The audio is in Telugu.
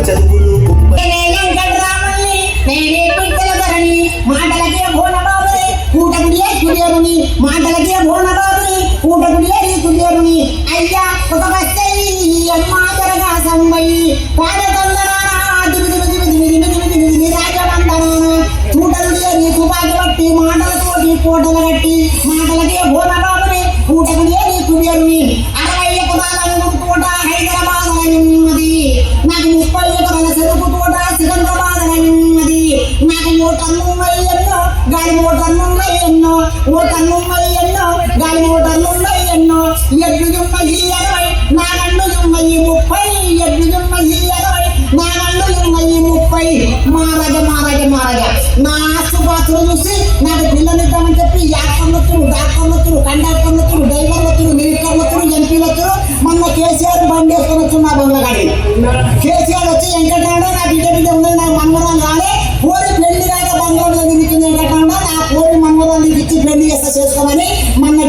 చదువులు మాటలకే భోనబాబుని కూటకుడియే కుడియరుని మాటలకే భోనబాబుని కూటకుడియే కుడియరుని అయ్యా ఒక వస్తై అమ్మా జరగా సంబయి చూడలుడియే నీ తుపాకి బట్టి మాటలతోటి కోటలు కట్టి మాటలకే భోనబాబుని కూటకుడియే నీ కుడియరుని 60 ఎకరాల తోట హైదరాబాద్ ఉన్నది నాకు 30 ఎకరాల చెరుకు తోట సికింద్రాబాద్ ఉన్నది నాకు ఓటన్ను ఎన్నో గాలి ఓటన్ను ఎన్నో ఓటన్ను ఎన్నో గాలి ఓటన్ను ఎన్నో ఎడ్లు జుమ్మయి 60 నా గండు జుమ్మయి 30 ఎడ్లు జుమ్మయి 60 నా గండు జుమ్మయి 30 మారగ నా ఆస్తుపాత్రలు చూసి నాకు పిల్లనిద్దామని చెప్పి యాక్టర్లొత్తులు డాక్టర్లొత్తులు కండక్టర్లొత్తులు డ్రైవర్లొత్తులు మిలిటర్లొత్తులు ఎంపీలొత్తులు మొన్న కేసీఆర్ బండి వేసుకొని వచ్చు నా బండ్లగాడి కేసీఆర్ వచ్చి వెంకటరాడు నా బిడ్డ ఉన్నది నాకు మన్మరాలు రాలే కోరి పెళ్లి కాక బంగారు తిరుగుతుంది వెంకటరాడు నా కోరి మన్మరాలు ఇచ్చి పెళ్లి చేస్తా చేసుకోమని మొన్న